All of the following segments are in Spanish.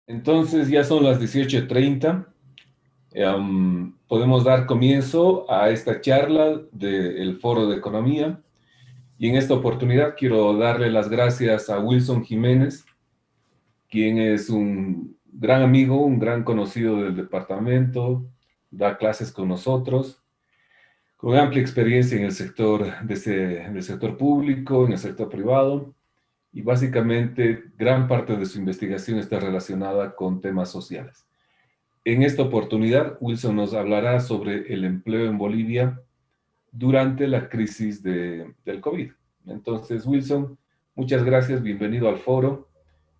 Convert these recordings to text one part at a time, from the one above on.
Entonces ya son las 18:30. Podemos dar comienzo a esta charla del Foro de Economía. Y en esta oportunidad quiero darle las gracias a Wilson Jiménez, quien es un gran amigo, un gran conocido del departamento, da clases con nosotros, con amplia experiencia en el sector, del sector público, en el sector privado, y básicamente gran parte de su investigación está relacionada con temas sociales. En esta oportunidad, Wilson nos hablará sobre el empleo en Bolivia durante la crisis del COVID. Entonces, Wilson, muchas gracias, bienvenido al foro.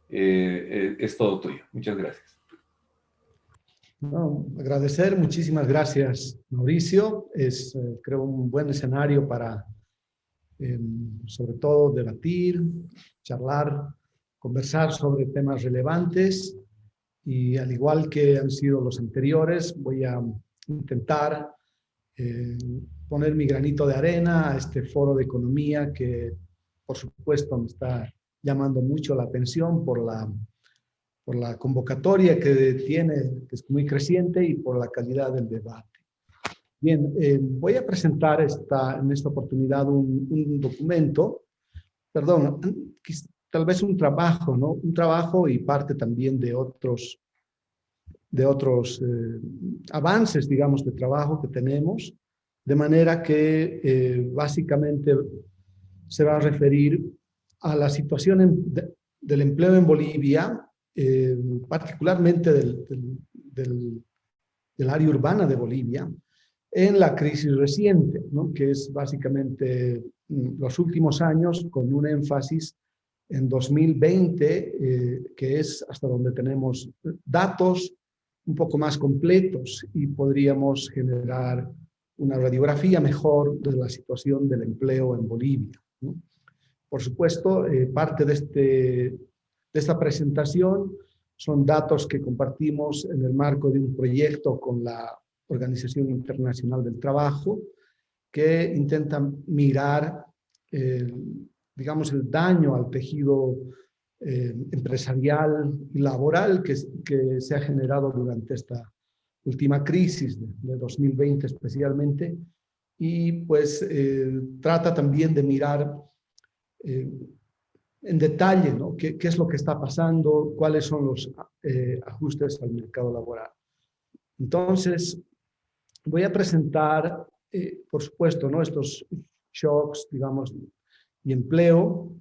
Es todo tuyo. Muchas gracias. No, agradecer, muchísimas gracias, Mauricio. Es, creo, un buen escenario para, sobre todo, debatir, charlar, conversar sobre temas relevantes. Y al igual que han sido los anteriores, voy a intentar poner mi granito de arena a este foro de economía que, por supuesto, me está llamando mucho la atención por la convocatoria que tiene, que es muy creciente, y por la calidad del debate. Bien, voy a presentar en esta oportunidad un documento, perdón, tal vez un trabajo, ¿no? Un trabajo y parte también de otros avances, digamos, de trabajo que tenemos, de manera que básicamente se va a referir a la situación del empleo en Bolivia, particularmente del área urbana de Bolivia, en la crisis reciente, ¿no? Que es básicamente los últimos años, con un énfasis en 2020, que es hasta donde tenemos datos un poco más completos y podríamos generar una radiografía mejor de la situación del empleo en Bolivia, ¿no? Por supuesto, parte de esta presentación son datos que compartimos en el marco de un proyecto con la Organización Internacional del Trabajo, que intentan mirar, digamos, el daño al tejido empresarial y laboral que se ha generado durante esta última crisis de 2020 especialmente, y pues trata también de mirar en detalle, ¿no? ¿Qué es lo que está pasando? ¿Cuáles son los ajustes al mercado laboral? Entonces, voy a presentar, por supuesto, ¿no? Estos shocks, digamos, y empleo,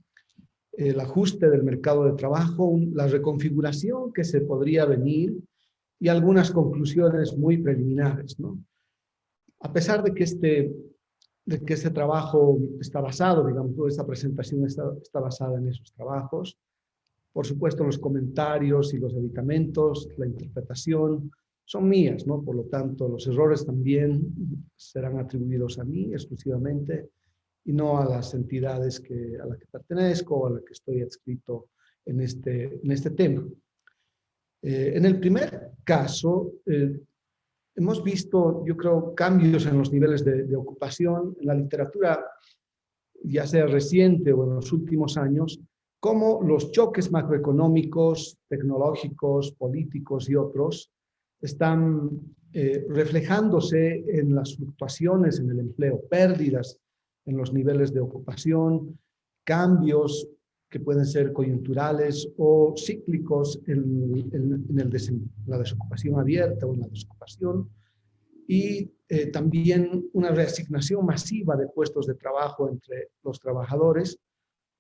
el ajuste del mercado de trabajo, la reconfiguración que se podría venir y algunas conclusiones muy preliminares, ¿no? A pesar de que este trabajo está basado, digamos, toda esta presentación está basada en esos trabajos. Por supuesto, los comentarios y los aditamentos, la interpretación, son mías, ¿no? Por lo tanto, los errores también serán atribuidos a mí exclusivamente y no a las entidades a las que pertenezco o a las que estoy adscrito en este tema. En el primer caso, hemos visto, yo creo, cambios en los niveles de ocupación en la literatura, ya sea reciente o en los últimos años, como los choques macroeconómicos, tecnológicos, políticos y otros están reflejándose en las fluctuaciones en el empleo, pérdidas en los niveles de ocupación, cambios que pueden ser coyunturales o cíclicos en la desocupación abierta o en la desocupación, y también una reasignación masiva de puestos de trabajo entre los trabajadores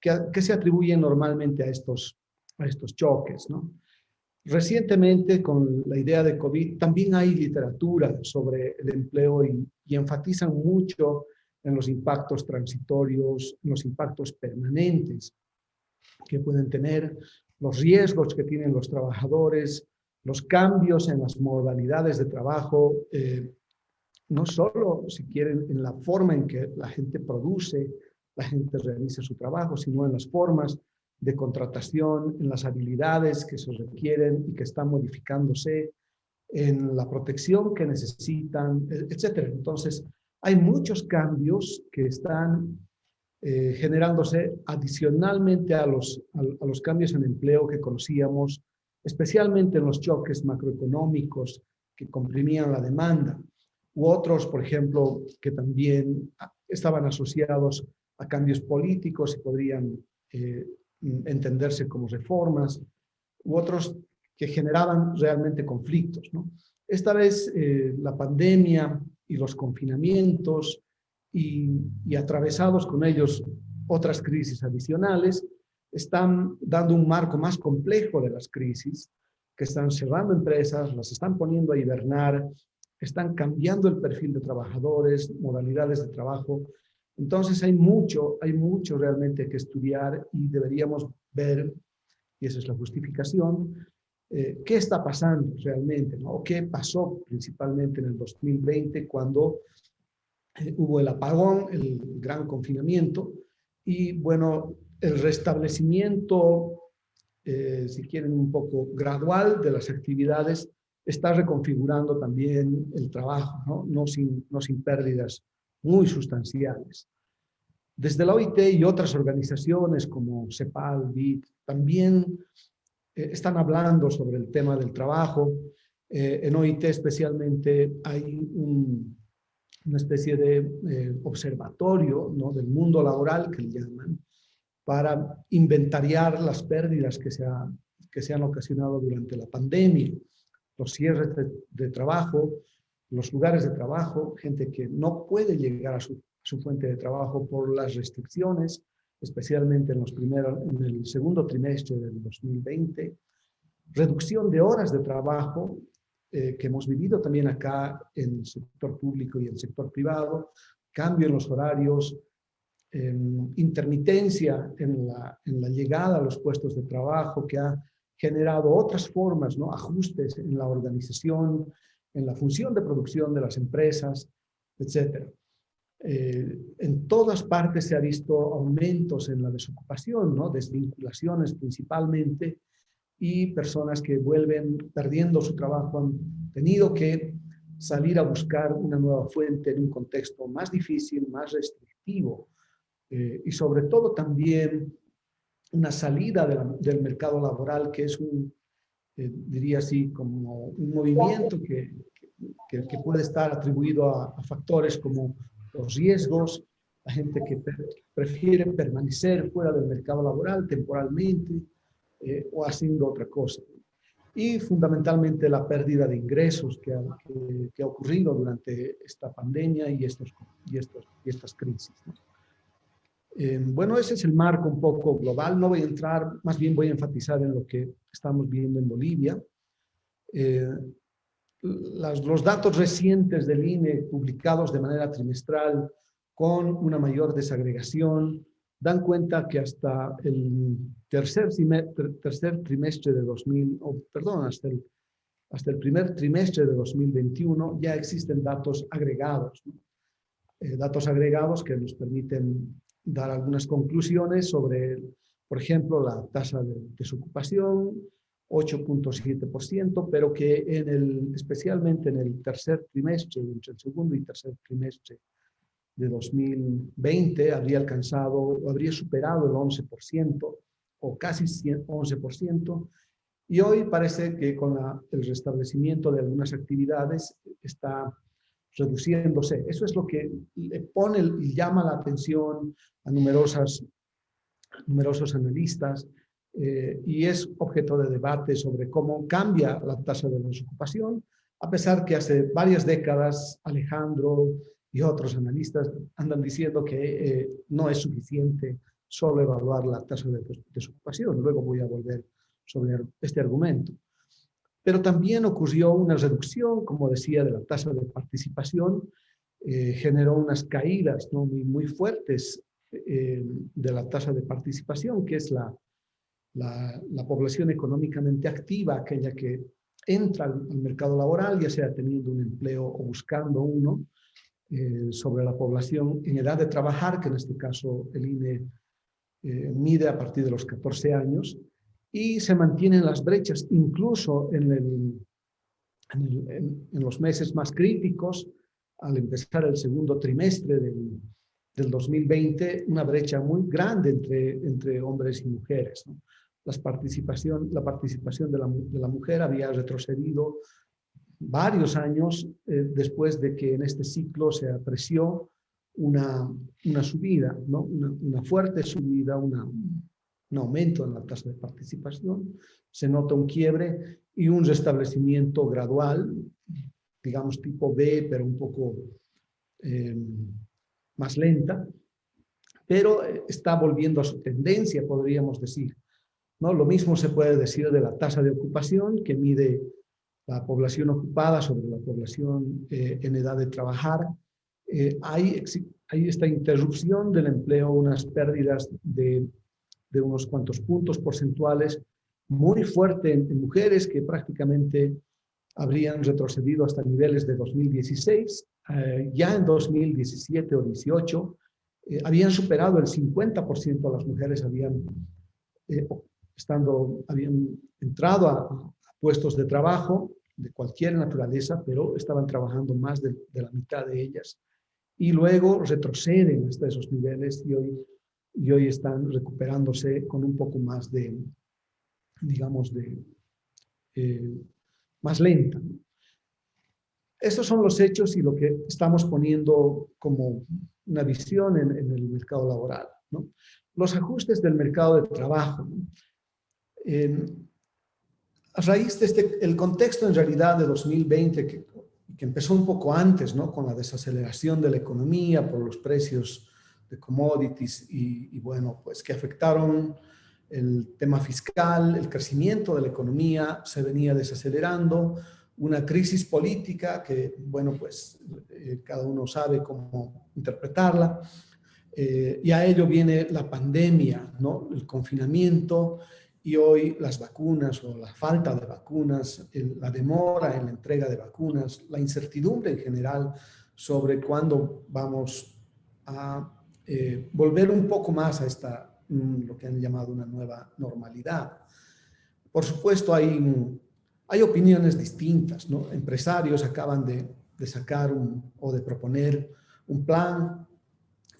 que se atribuyen normalmente a estos choques, ¿no? Recientemente, con la idea de COVID, también hay literatura sobre el empleo y enfatizan mucho en los impactos transitorios, en los impactos permanentes que pueden tener, los riesgos que tienen los trabajadores, los cambios en las modalidades de trabajo, no solo, si quieren, en la forma en que la gente produce, la gente realiza su trabajo, sino en las formas de contratación, en las habilidades que se requieren y que están modificándose, en la protección que necesitan, etcétera. Entonces, hay muchos cambios que están generándose adicionalmente a los cambios en empleo que conocíamos especialmente en los choques macroeconómicos que comprimían la demanda, u otros, por ejemplo, que también estaban asociados a cambios políticos y podrían entenderse como reformas, u otros que generaban realmente conflictos, ¿no? Esta vez la pandemia y los confinamientos y atravesados con ellos otras crisis adicionales, están dando un marco más complejo de las crisis, que están cerrando empresas, las están poniendo a hibernar, están cambiando el perfil de trabajadores, modalidades de trabajo. Entonces hay mucho realmente que estudiar y deberíamos ver, y esa es la justificación, qué está pasando realmente, ¿no? ¿Qué pasó principalmente en el 2020 cuando hubo el apagón, el gran confinamiento y, bueno, el restablecimiento, si quieren, un poco gradual de las actividades, está reconfigurando también el trabajo, ¿no? No sin pérdidas muy sustanciales. Desde la OIT y otras organizaciones como CEPAL, BID, también están hablando sobre el tema del trabajo. En OIT especialmente hay una especie de observatorio, ¿no?, del mundo laboral, que le llaman, para inventariar las pérdidas que se han ocasionado durante la pandemia, los cierres de trabajo, los lugares de trabajo, gente que no puede llegar a su fuente de trabajo por las restricciones, especialmente en el segundo trimestre del 2020, reducción de horas de trabajo que hemos vivido también acá en el sector público y el sector privado, cambio en los horarios, intermitencia en la llegada a los puestos de trabajo, que ha generado otras formas, ¿no?, ajustes en la organización, en la función de producción de las empresas, etc. En todas partes se ha visto aumentos en la desocupación, ¿no?, desvinculaciones principalmente, y personas que vuelven perdiendo su trabajo han tenido que salir a buscar una nueva fuente en un contexto más difícil, más restrictivo, y sobre todo también una salida del mercado laboral que es diría así, como un movimiento que puede estar atribuido a factores como los riesgos, la gente que prefiere permanecer fuera del mercado laboral temporalmente o haciendo otra cosa. Y fundamentalmente la pérdida de ingresos que ha ocurrido durante esta pandemia y estas crisis, ¿no? Bueno, ese es el marco un poco global. No voy a entrar, más bien voy a enfatizar en lo que estamos viendo en Bolivia. Los datos recientes del INE, publicados de manera trimestral, con una mayor desagregación, dan cuenta que hasta el tercer trimestre de hasta el primer trimestre de 2021 ya existen datos agregados, ¿no? Datos agregados que nos permiten dar algunas conclusiones sobre, por ejemplo, la tasa de desocupación, 8.7%, pero que especialmente en el tercer trimestre, entre el segundo y tercer trimestre de 2020, habría superado el 11%, o casi 11%, y hoy parece que con el restablecimiento de algunas actividades está reduciéndose. Eso es lo que le pone y llama la atención a numerosos analistas, y es objeto de debate sobre cómo cambia la tasa de desocupación, a pesar que hace varias décadas Alejandro y otros analistas andan diciendo que no es suficiente solo evaluar la tasa de desocupación. Luego voy a volver sobre este argumento. Pero también ocurrió una reducción, como decía, de la tasa de participación, generó unas caídas, ¿no?, muy fuertes de la tasa de participación, que es la población económicamente activa, aquella que entra al mercado laboral, ya sea teniendo un empleo o buscando uno, sobre la población en edad de trabajar, que en este caso el INE mide a partir de los 14 años, y se mantienen las brechas, incluso en los meses más críticos, al empezar el segundo trimestre del 2020, una brecha muy grande entre hombres y mujeres, ¿no? la participación de la mujer había retrocedido varios años después de que en este ciclo se apreció una subida, ¿no? Una fuerte subida, un aumento en la tasa de participación, se nota un quiebre y un restablecimiento gradual, digamos tipo B, pero un poco más lenta, pero está volviendo a su tendencia, podríamos decir, ¿no? Lo mismo se puede decir de la tasa de ocupación, que mide la población ocupada sobre la población en edad de trabajar. Hay esta interrupción del empleo, unas pérdidas de unos cuantos puntos porcentuales muy fuerte en mujeres que prácticamente habrían retrocedido hasta niveles de 2016. Ya en 2017 o 18 habían superado el 50% de las mujeres habían entrado a puestos de trabajo de cualquier naturaleza, pero estaban trabajando más de la mitad de ellas. Y luego retroceden hasta esos niveles y hoy están recuperándose con un poco más de, digamos, más lenta. Esos son los hechos y lo que estamos poniendo como una visión en el mercado laboral, ¿no? Los ajustes del mercado de trabajo, ¿no? A raíz de el contexto en realidad de 2020, que empezó un poco antes, ¿no? Con la desaceleración de la economía por los precios de commodities y bueno, pues que afectaron el tema fiscal, el crecimiento de la economía se venía desacelerando, una crisis política que, bueno, pues cada uno sabe cómo interpretarla, y a ello viene la pandemia, ¿no? El confinamiento y hoy las vacunas o la falta de vacunas, la demora en la entrega de vacunas, la incertidumbre en general sobre cuándo vamos a volver un poco más a esta, lo que han llamado una nueva normalidad. Por supuesto, hay opiniones distintas, ¿no? Empresarios acaban de sacar o de proponer un plan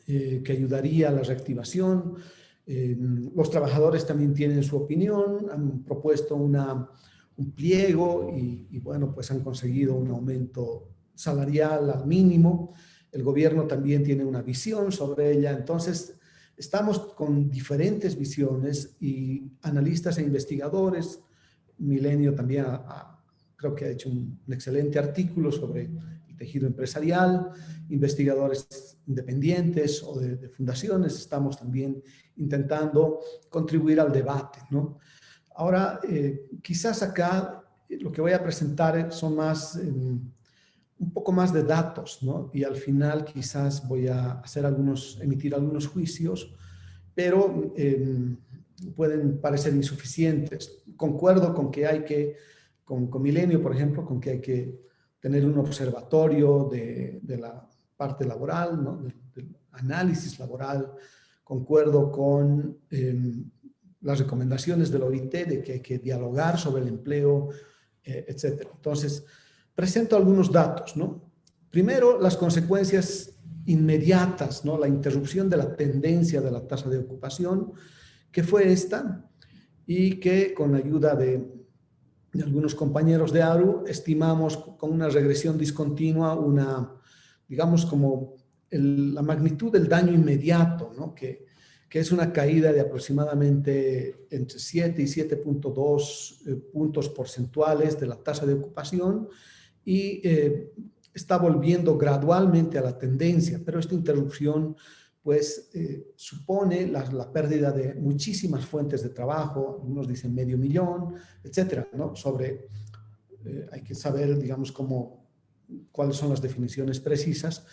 que ayudaría a la reactivación. Los trabajadores también tienen su opinión, han propuesto un pliego y bueno, pues han conseguido un aumento salarial al mínimo. El gobierno también tiene una visión sobre ella. Entonces, estamos con diferentes visiones y analistas e investigadores. Milenio también creo que ha hecho un excelente artículo sobre el tejido empresarial, investigadores independientes o de fundaciones, estamos también intentando contribuir al debate, ¿no? Ahora, quizás acá lo que voy a presentar son un poco más de datos, ¿no? Y al final quizás voy a emitir algunos juicios, pero pueden parecer insuficientes. Concuerdo con que con Milenio, por ejemplo, con que hay que tener un observatorio de la parte laboral, ¿no? del análisis laboral. Concuerdo con las recomendaciones de la OIT de que hay que dialogar sobre el empleo, etc. Entonces, presento algunos datos, ¿no? Primero, las consecuencias inmediatas, ¿no? La interrupción de la tendencia de la tasa de ocupación, que fue esta, y que con la ayuda de algunos compañeros de ARU estimamos con una regresión discontinua, digamos como la magnitud del daño inmediato, ¿no? Que es una caída de aproximadamente entre 7 y 7.2 puntos porcentuales de la tasa de ocupación y está volviendo gradualmente a la tendencia, pero esta interrupción pues supone la pérdida de muchísimas fuentes de trabajo, algunos dicen 500.000, etcétera, ¿no? Hay que saber, digamos, cuáles son las definiciones precisas,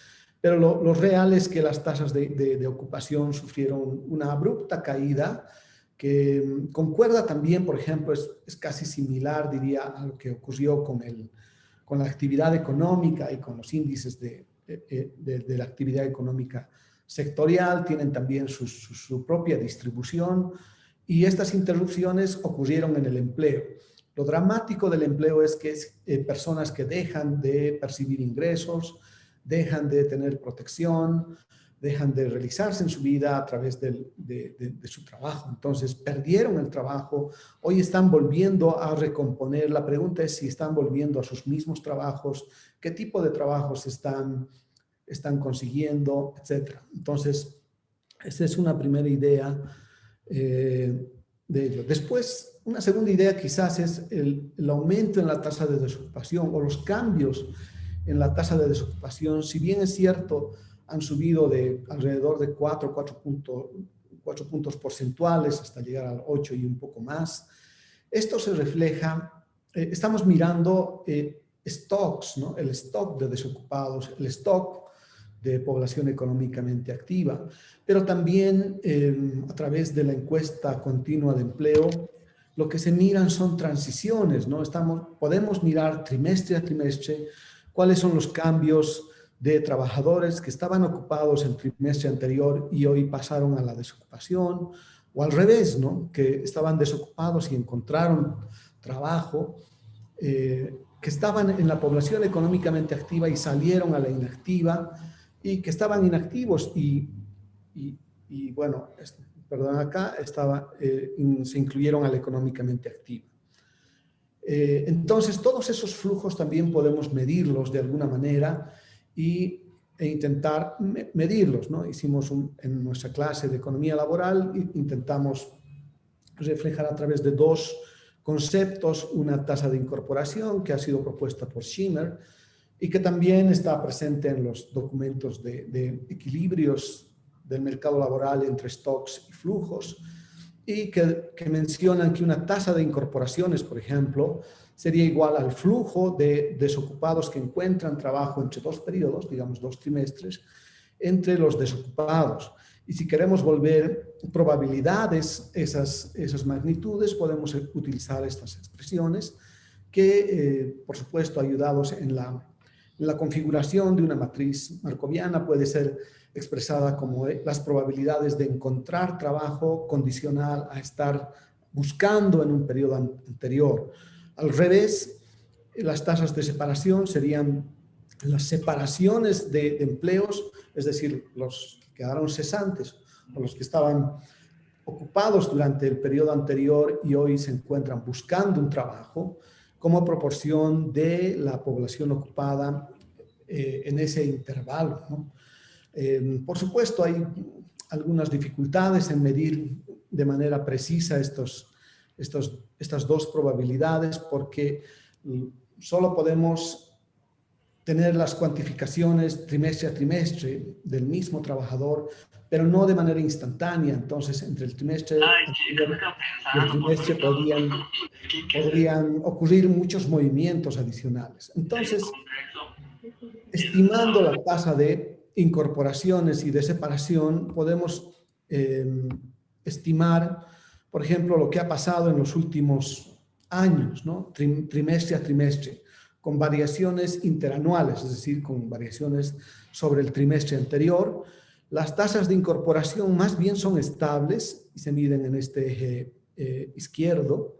pero lo real es que las tasas de ocupación sufrieron una abrupta caída que concuerda también, por ejemplo, es casi similar, diría, a lo que ocurrió con la actividad económica y con los índices de la actividad económica sectorial, tienen también su propia distribución y estas interrupciones ocurrieron en el empleo. Lo dramático del empleo es que personas que dejan de percibir ingresos, dejan de tener protección, dejan de realizarse en su vida a través de su trabajo. Entonces, perdieron el trabajo, hoy están volviendo a recomponer. La pregunta es si están volviendo a sus mismos trabajos, qué tipo de trabajos están consiguiendo, etc. Entonces, esa es una primera idea de ello. Después, una segunda idea quizás es el aumento en la tasa de desocupación o los cambios en la tasa de desocupación. Si bien es cierto, han subido de alrededor de 4 puntos porcentuales hasta llegar al 8 y un poco más. Esto se refleja, estamos mirando stocks, ¿no? El stock de desocupados, el stock de población económicamente activa, pero también a través de la encuesta continua de empleo, lo que se miran son transiciones, ¿no? Podemos mirar trimestre a trimestre cuáles son los cambios de trabajadores que estaban ocupados el trimestre anterior y hoy pasaron a la desocupación, o al revés, ¿no? Que estaban desocupados y encontraron trabajo, que estaban en la población económicamente activa y salieron a la inactiva, y que estaban inactivos y bueno, perdón, acá se incluyeron a la económicamente activa. Entonces, todos esos flujos también podemos medirlos de alguna manera e intentar medirlos, ¿no? Hicimos en nuestra clase de economía laboral, intentamos reflejar a través de dos conceptos una tasa de incorporación que ha sido propuesta por Schimmer y que también está presente en los documentos de equilibrios del mercado laboral entre stocks y flujos, y que mencionan que una tasa de incorporaciones, por ejemplo, sería igual al flujo de desocupados que encuentran trabajo entre dos periodos, digamos 2 trimestres, entre los desocupados. Y si queremos volver probabilidades, esas magnitudes, podemos utilizar estas expresiones que, por supuesto, ayudados en la configuración de una matriz markoviana, puede ser expresada como las probabilidades de encontrar trabajo condicional a estar buscando en un periodo anterior. Al revés, las tasas de separación serían las separaciones de empleos, es decir, los que quedaron cesantes o los que estaban ocupados durante el periodo anterior y hoy se encuentran buscando un trabajo, como proporción de la población ocupada en ese intervalo, ¿no? Por supuesto, hay algunas dificultades en medir de manera precisa estas dos probabilidades porque solo podemos tener las cuantificaciones trimestre a trimestre del mismo trabajador, pero no de manera instantánea. Entonces, entre el trimestre anterior y el trimestre podrían ocurrir muchos movimientos adicionales. Entonces, estimando la tasa de incorporaciones y de separación, podemos estimar, por ejemplo, lo que ha pasado en los últimos años, ¿no? Trimestre a trimestre, con variaciones interanuales, es decir, con variaciones sobre el trimestre anterior. Las tasas de incorporación más bien son estables y se miden en este eje izquierdo.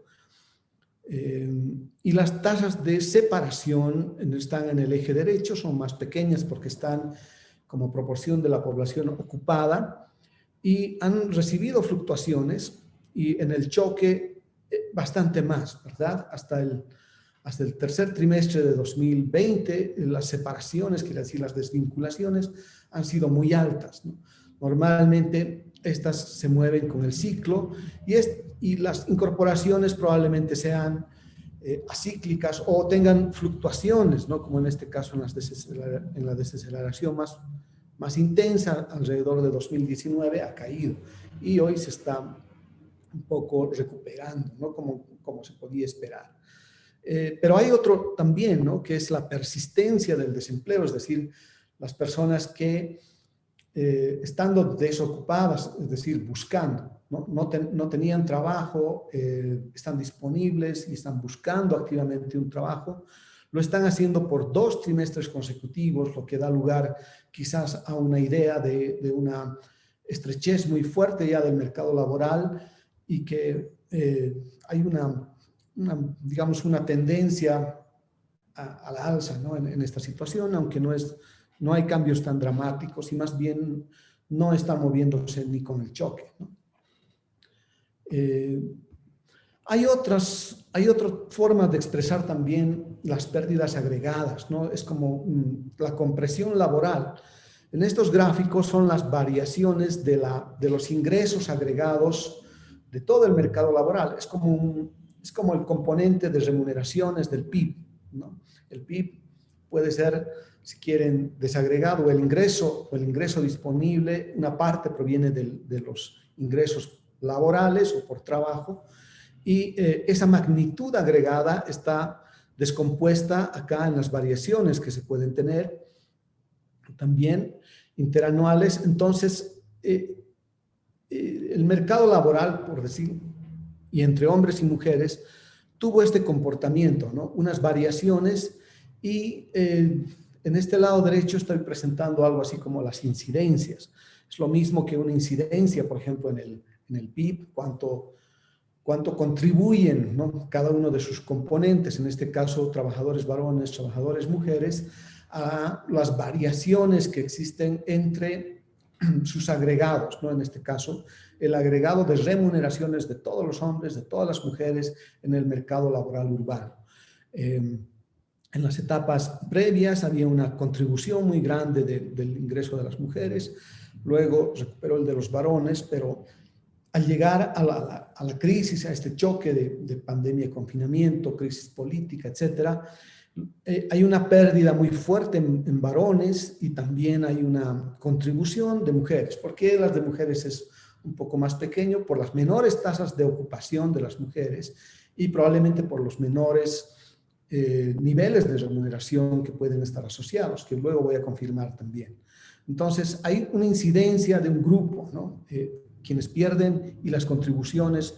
Y las tasas de separación están en el eje derecho, son más pequeñas porque están como proporción de la población ocupada y han recibido fluctuaciones y en el choque bastante más, ¿verdad? Hasta el tercer trimestre de 2020, las separaciones, quiere decir las desvinculaciones, han sido muy altas, ¿no? Normalmente estas se mueven con el ciclo y las incorporaciones probablemente sean acíclicas o tengan fluctuaciones, ¿no? Como en este caso en la desaceleración más intensa, alrededor de 2019 ha caído y hoy se está un poco recuperando, ¿no? Como se podía esperar. Pero hay otro también, ¿no? Que es la persistencia del desempleo, es decir, las personas que estando desocupadas, es decir, buscando, no tenían trabajo, están disponibles y están buscando activamente un trabajo, lo están haciendo por 2 trimestres consecutivos, lo que da lugar quizás a una idea de una estrechez muy fuerte ya del mercado laboral y que hay digamos, una tendencia a la alza, ¿no? en esta situación, aunque no hay cambios tan dramáticos y más bien no están moviéndose ni con el choque, ¿no? Hay otras formas de expresar también las pérdidas agregadas, ¿no? Es como la compresión laboral. En estos gráficos son las variaciones de los ingresos agregados de todo el mercado laboral. Es como el componente de remuneraciones del PIB, ¿no? El PIB puede ser, si quieren, desagregado, el ingreso disponible, una parte proviene de los ingresos laborales o por trabajo, y esa magnitud agregada está descompuesta acá en las variaciones que se pueden tener, también interanuales. Entonces, el mercado laboral, por decir, y entre hombres y mujeres, tuvo este comportamiento, ¿no? Unas variaciones, y en este lado derecho estoy presentando algo así como las incidencias. Es lo mismo que una incidencia, por ejemplo, en el PIB, cuánto contribuyen, ¿no? Cada uno de sus componentes, en este caso trabajadores varones, trabajadores mujeres, a las variaciones que existen entre sus agregados, ¿no? En este caso, el agregado de remuneraciones de todos los hombres, de todas las mujeres en el mercado laboral urbano. En las etapas previas había una contribución muy grande del ingreso de las mujeres, luego recuperó el de los varones, pero al llegar a la crisis, a este choque de pandemia, confinamiento, crisis política, etcétera, hay una pérdida muy fuerte en varones, y también hay una contribución de mujeres. ¿Por qué las de mujeres es un poco más pequeño? Por las menores tasas de ocupación de las mujeres y probablemente por los menores niveles de remuneración que pueden estar asociados, que luego voy a confirmar también. Entonces, hay una incidencia de un grupo, ¿no? Quienes pierden, y las contribuciones,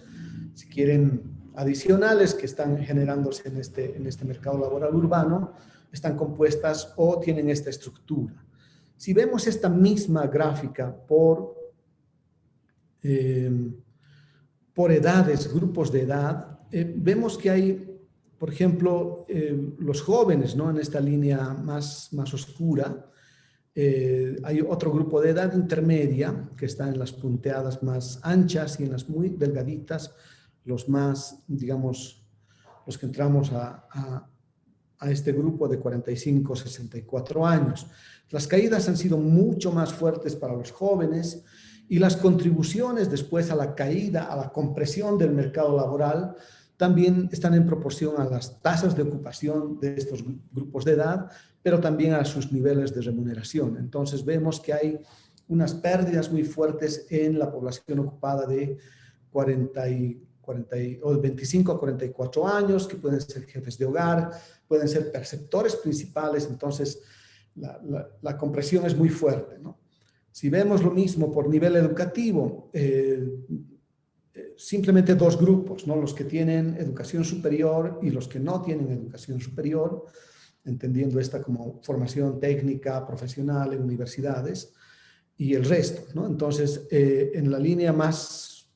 si quieren, adicionales que están generándose en este mercado laboral urbano, están compuestas o tienen esta estructura. Si vemos esta misma gráfica por edades, grupos de edad, vemos que hay, por ejemplo, los jóvenes, ¿no? En esta línea más oscura. Hay otro grupo de edad intermedia que está en las punteadas más anchas y en las muy delgaditas, los más, digamos, los que entramos a este grupo de 45, 64 años. Las caídas han sido mucho más fuertes para los jóvenes, y las contribuciones después a la caída, a la compresión del mercado laboral, también están en proporción a las tasas de ocupación de estos grupos de edad, pero también a sus niveles de remuneración. Entonces vemos que hay unas pérdidas muy fuertes en la población ocupada de 25 a 44 años, que pueden ser jefes de hogar, pueden ser perceptores principales. Entonces la compresión es muy fuerte, ¿no? Si vemos lo mismo por nivel educativo, simplemente dos grupos, ¿no? Los que tienen educación superior y los que no tienen educación superior, entendiendo esta como formación técnica, profesional en universidades, y el resto, ¿no? Entonces, en la línea más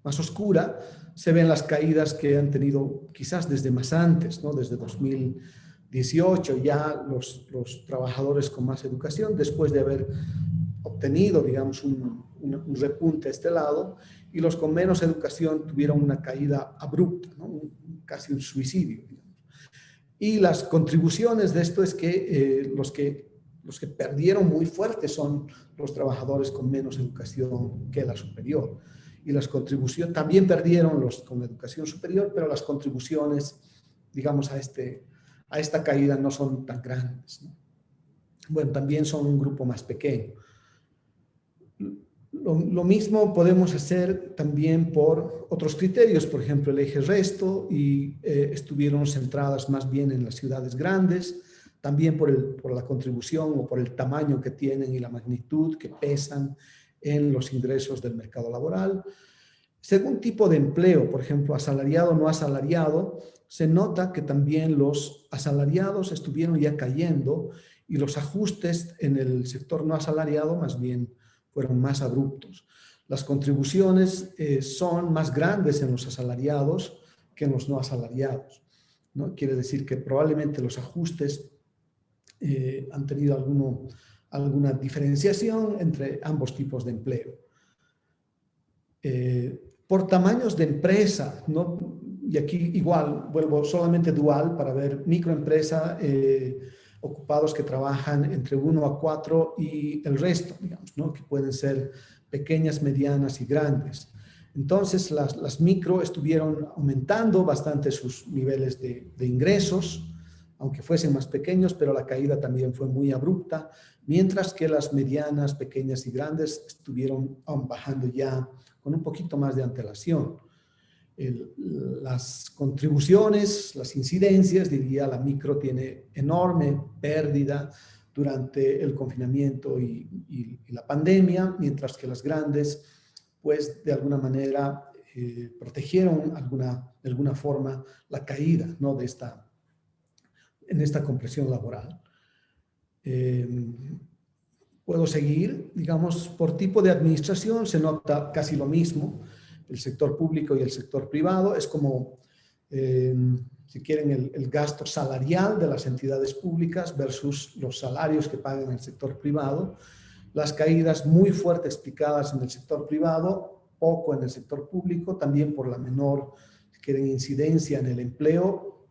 oscura se ven las caídas que han tenido quizás desde más antes, ¿no? Desde 2018 ya los trabajadores con más educación, después de haber obtenido, digamos, un repunte a este lado, y los con menos educación tuvieron una caída abrupta, ¿no? Casi un suicidio, digamos. Y las contribuciones de esto es que los que perdieron muy fuerte son los trabajadores con menos educación que la superior. Y las contribuciones también perdieron los con educación superior, pero las contribuciones, digamos, a esta caída no son tan grandes, ¿no? Bueno, también son un grupo más pequeño. Lo mismo podemos hacer también por otros criterios, por ejemplo, el eje resto, y estuvieron centradas más bien en las ciudades grandes, también por la contribución o por el tamaño que tienen y la magnitud que pesan en los ingresos del mercado laboral. Según tipo de empleo, por ejemplo, asalariado o no asalariado, se nota que también los asalariados estuvieron ya cayendo, y los ajustes en el sector no asalariado más bien fueron más abruptos. Las contribuciones son más grandes en los asalariados que en los no asalariados, ¿no? Quiere decir que probablemente los ajustes han tenido alguna diferenciación entre ambos tipos de empleo. Por tamaños de empresa, ¿no? Y aquí igual vuelvo solamente dual para ver microempresa, ocupados que trabajan entre 1 a 4 y el resto, digamos, ¿no? Que pueden ser pequeñas, medianas y grandes. Entonces, las micro estuvieron aumentando bastante sus niveles de ingresos, aunque fuesen más pequeños, pero la caída también fue muy abrupta, mientras que las medianas, pequeñas y grandes estuvieron bajando ya con un poquito más de antelación. Las contribuciones, las incidencias, diría, la micro tiene enorme pérdida durante el confinamiento y la pandemia, mientras que las grandes, pues de alguna manera protegieron de alguna forma la caída, ¿no? En esta compresión laboral. Puedo seguir, digamos, por tipo de administración se nota casi lo mismo, el sector público y el sector privado, es como, si quieren, el gasto salarial de las entidades públicas versus los salarios que pagan el sector privado, las caídas muy fuertes explicadas en el sector privado, poco en el sector público, también por la menor, si quieren, incidencia en el empleo,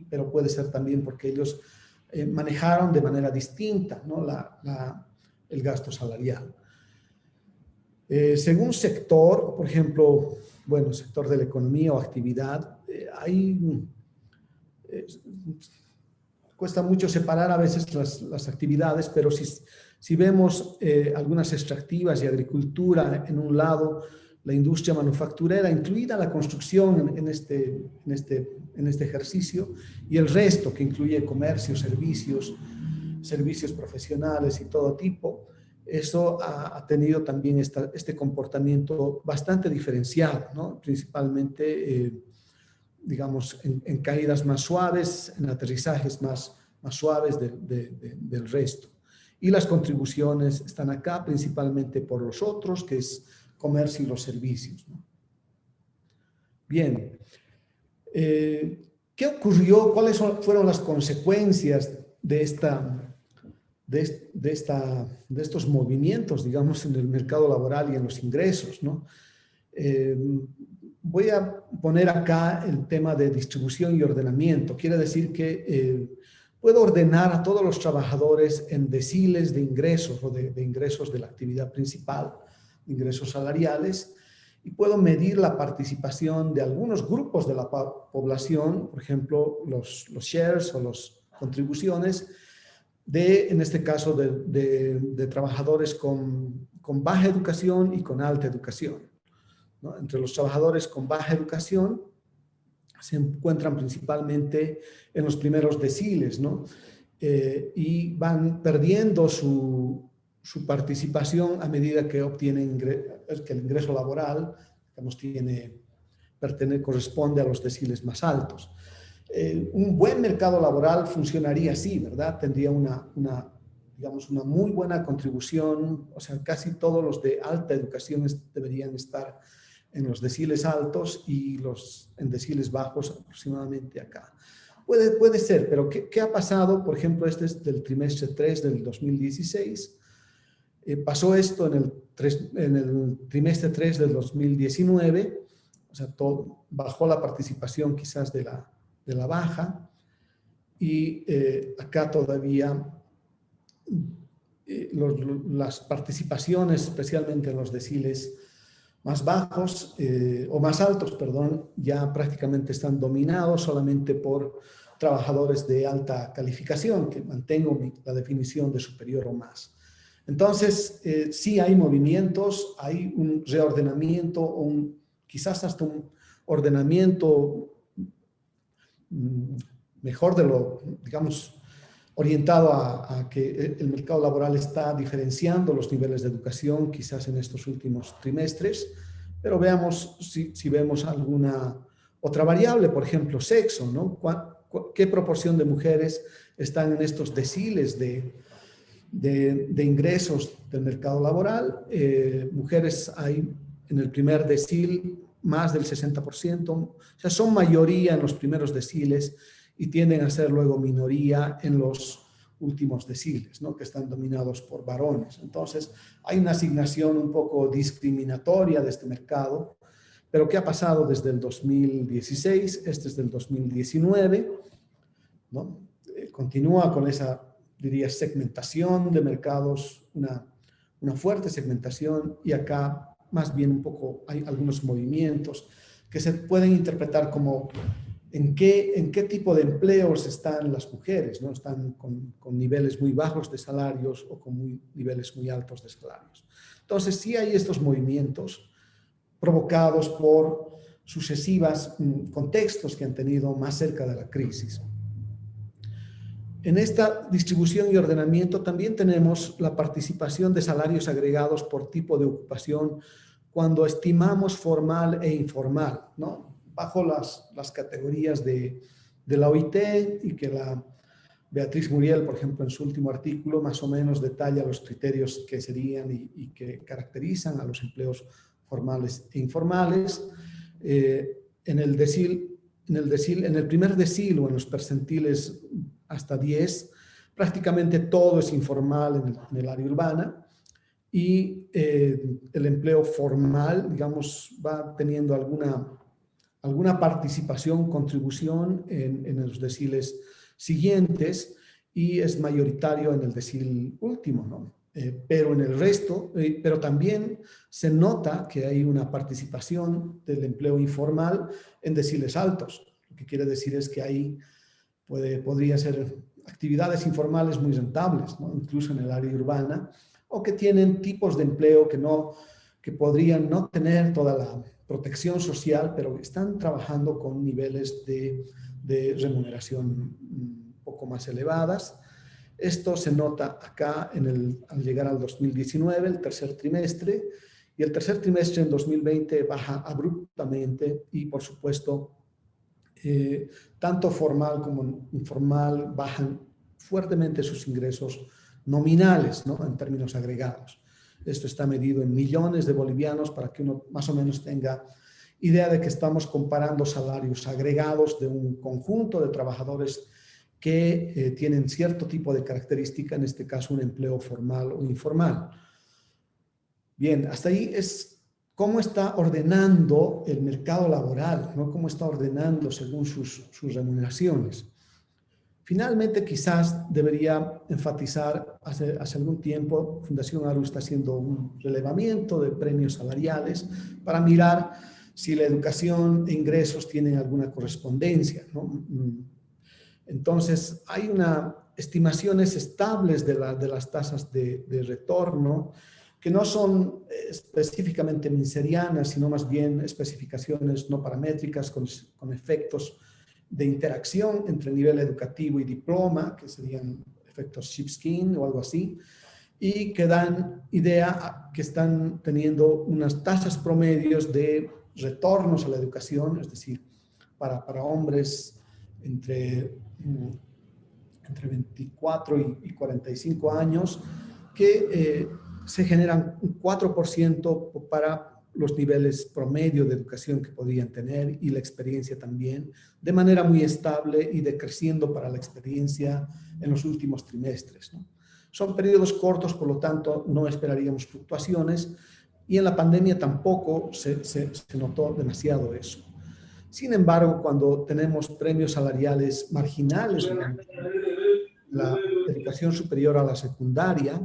pero puede ser también porque ellos manejaron de manera distinta, ¿no? El gasto salarial. Según sector, por ejemplo, bueno, sector de la economía o actividad, cuesta mucho separar a veces las actividades, pero si vemos algunas extractivas y agricultura en un lado, la industria manufacturera, incluida la construcción en este ejercicio, y el resto que incluye comercio, servicios profesionales y todo tipo, eso ha tenido también este comportamiento bastante diferenciado, ¿no? Principalmente, digamos, en caídas más suaves, en aterrizajes más suaves del resto. Y las contribuciones están acá principalmente por los otros, que es comercio y los servicios, ¿no? Bien. ¿Qué ocurrió? ¿Cuáles fueron las consecuencias de estos movimientos, digamos, en el mercado laboral y en los ingresos, ¿no? Voy a poner acá el tema de distribución y ordenamiento. Quiere decir que puedo ordenar a todos los trabajadores en deciles de ingresos o de ingresos de la actividad principal, ingresos salariales, y puedo medir la participación de algunos grupos de la población, por ejemplo, los shares o las contribuciones, en este caso, de trabajadores con baja educación y con alta educación, ¿no? Entre los trabajadores con baja educación se encuentran principalmente en los primeros deciles, ¿no? Y van perdiendo su participación a medida que obtienen que el ingreso laboral, digamos, corresponde a los deciles más altos. Un buen mercado laboral funcionaría así, ¿verdad? Tendría digamos, una muy buena contribución, o sea, casi todos los de alta educación deberían estar en los deciles altos y los en deciles bajos aproximadamente acá. Puede ser, pero ¿qué ha pasado? Por ejemplo, este es del trimestre 3 del 2016. Pasó esto en el trimestre 3 del 2019, o sea, bajó la participación quizás de la baja, y acá todavía las participaciones, especialmente en los deciles más bajos o más altos, perdón, ya prácticamente están dominados solamente por trabajadores de alta calificación, que mantengo la definición de superior o más. Entonces, sí hay movimientos, hay un reordenamiento, o quizás hasta un ordenamiento mejor de lo, digamos, orientado a que el mercado laboral está diferenciando los niveles de educación, quizás en estos últimos trimestres, pero veamos si vemos alguna otra variable, por ejemplo, sexo, ¿no? ¿Qué proporción de mujeres están en estos deciles de ingresos del mercado laboral? Mujeres hay en el primer decil más del 60%, o sea, son mayoría en los primeros deciles y tienden a ser luego minoría en los últimos deciles, ¿no? Que están dominados por varones. Entonces, hay una asignación un poco discriminatoria de este mercado, pero ¿qué ha pasado desde el 2016? Este es del 2019, ¿no? Continúa con esa, diría, segmentación de mercados, una fuerte segmentación, y acá más bien un poco hay algunos movimientos que se pueden interpretar como en qué tipo de empleos están las mujeres, ¿no? Están con niveles muy bajos de salarios o con niveles muy altos de salarios. Entonces, sí hay estos movimientos provocados por sucesivos contextos que han tenido más cerca de la crisis. En esta distribución y ordenamiento también tenemos la participación de salarios agregados por tipo de ocupación cuando estimamos formal e informal, ¿no? Bajo las categorías de la OIT, y que la Beatriz Muriel, por ejemplo, en su último artículo, más o menos detalla los criterios que serían y que caracterizan a los empleos formales e informales. En el primer decil o en los percentiles hasta 10, prácticamente todo es informal en el área urbana, y el empleo formal, digamos, va teniendo alguna participación, contribución en los deciles siguientes, y es mayoritario en el decil último, ¿no? Pero en el resto, pero también se nota que hay una participación del empleo informal en deciles altos. Lo que quiere decir es que ahí podría ser actividades informales muy rentables, ¿no? Incluso en el área urbana, o que tienen tipos de empleo que podrían no tener toda la protección social, pero están trabajando con niveles de remuneración un poco más elevadas. Esto se nota acá al llegar al 2019, el tercer trimestre, y el tercer trimestre en 2020 baja abruptamente, y por supuesto, tanto formal como informal bajan fuertemente sus ingresos nominales, ¿no? En términos agregados. Esto está medido en millones de bolivianos para que uno más o menos tenga idea de que estamos comparando salarios agregados de un conjunto de trabajadores que tienen cierto tipo de característica, en este caso un empleo formal o informal. Bien, hasta ahí es cómo está ordenando el mercado laboral, ¿no? Cómo está ordenando según sus remuneraciones. Finalmente, quizás debería enfatizar, hace algún tiempo, Fundación ARU está haciendo un relevamiento de premios salariales para mirar si la educación e ingresos tienen alguna correspondencia, ¿no? Entonces, hay estimaciones estables de las tasas de retorno, que no son específicamente minserianas, sino más bien especificaciones no paramétricas con efectos de interacción entre nivel educativo y diploma, que serían efectos Shipskin o algo así, y que dan idea que están teniendo unas tasas promedios de retornos a la educación, es decir, para hombres entre 24 y 45 años, que se generan un 4% para los niveles promedio de educación que podrían tener, y la experiencia también, de manera muy estable y decreciendo para la experiencia en los últimos trimestres, ¿no? Son periodos cortos, por lo tanto no esperaríamos fluctuaciones, y en la pandemia tampoco se notó demasiado eso. Sin embargo, cuando tenemos premios salariales marginales, la educación superior a la secundaria,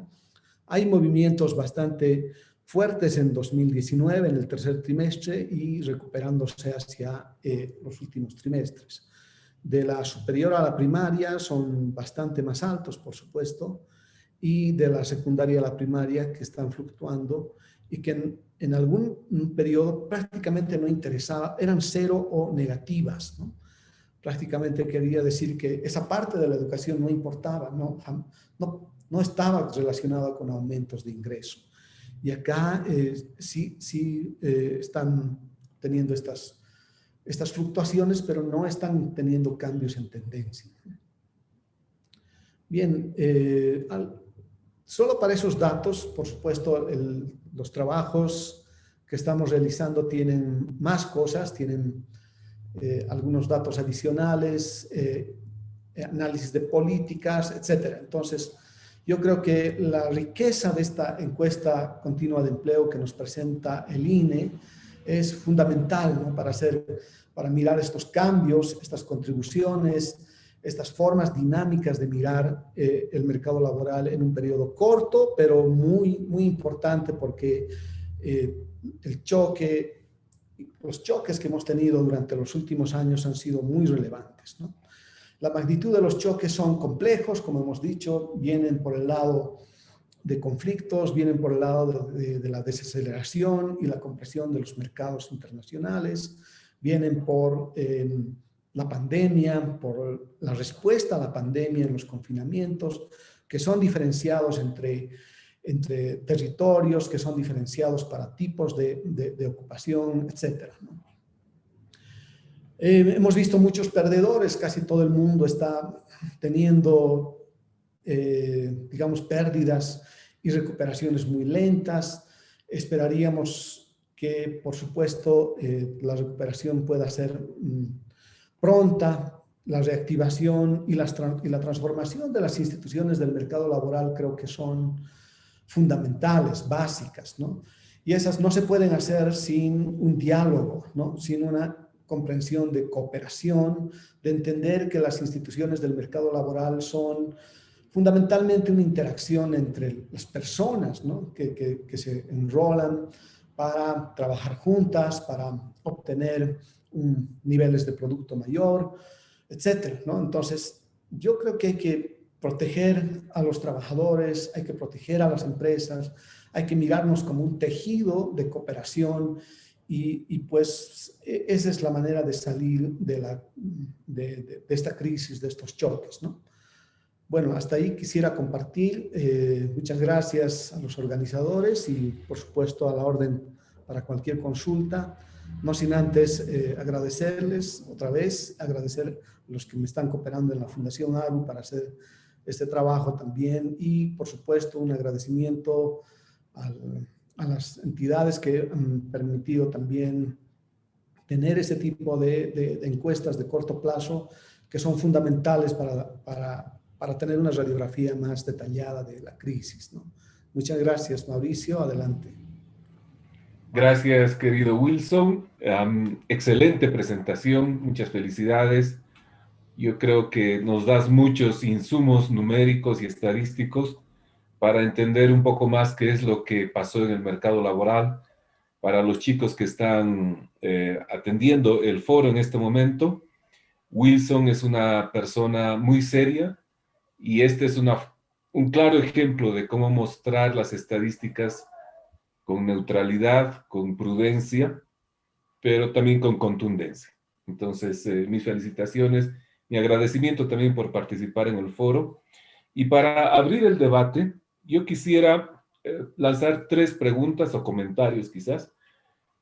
hay movimientos bastante fuertes en 2019, en el tercer trimestre, y recuperándose hacia los últimos trimestres. De la superior a la primaria son bastante más altos, por supuesto, y de la secundaria a la primaria, que están fluctuando y que en algún periodo prácticamente no interesaba, eran cero o negativas, ¿no? Prácticamente quería decir que esa parte de la educación no importaba, no estaba relacionada con aumentos de ingreso. Y acá sí están teniendo estas fluctuaciones, pero no están teniendo cambios en tendencia. Bien, solo para esos datos, por supuesto, los trabajos que estamos realizando tienen más cosas, tienen algunos datos adicionales. análisis de políticas, etcétera. Entonces, yo creo que la riqueza de esta encuesta continua de empleo que nos presenta el INE es fundamental, ¿no? Para mirar estos cambios, estas contribuciones, estas formas dinámicas de mirar el mercado laboral en un periodo corto, pero muy, muy importante porque los choques que hemos tenido durante los últimos años han sido muy relevantes, ¿no? La magnitud de los choques son complejos, como hemos dicho, vienen por el lado de conflictos, vienen por el lado de la desaceleración y la compresión de los mercados internacionales, vienen por la pandemia, por la respuesta a la pandemia en los confinamientos, que son diferenciados entre territorios, que son diferenciados para tipos de ocupación, etcétera, ¿no? Hemos visto muchos perdedores, casi todo el mundo está teniendo, digamos, pérdidas y recuperaciones muy lentas. Esperaríamos que, por supuesto, la recuperación pueda ser pronta. La reactivación y la transformación de las instituciones del mercado laboral creo que son fundamentales, básicas, ¿no? Y esas no se pueden hacer sin un diálogo, ¿no? Sin una comprensión de cooperación, de entender que las instituciones del mercado laboral son fundamentalmente una interacción entre las personas, ¿no? que se enrolan para trabajar juntas, para obtener niveles de producto mayor, etcétera, ¿no? Entonces, yo creo que hay que proteger a los trabajadores, hay que proteger a las empresas, hay que mirarnos como un tejido de cooperación y pues esa es la manera de salir de esta crisis, de estos choques, ¿no? Bueno, hasta ahí quisiera compartir. Muchas gracias a los organizadores y por supuesto a la orden para cualquier consulta. No sin antes agradecerles otra vez, agradecer a los que me están cooperando en la Fundación ARU para hacer este trabajo también y por supuesto un agradecimiento a las entidades que han permitido también tener ese tipo de encuestas de corto plazo que son fundamentales para tener una radiografía más detallada de la crisis, ¿no? Muchas gracias, Mauricio. Adelante. Gracias, querido Wilson. Excelente presentación, muchas felicidades. Yo creo que nos das muchos insumos numéricos y estadísticos para entender un poco más qué es lo que pasó en el mercado laboral. Para los chicos que están atendiendo el foro en este momento, Wilson es una persona muy seria y este es un claro ejemplo de cómo mostrar las estadísticas con neutralidad, con prudencia, pero también con contundencia. Entonces, mis felicitaciones, mi agradecimiento también por participar en el foro. Y para abrir el debate, yo quisiera lanzar 3 preguntas o comentarios quizás,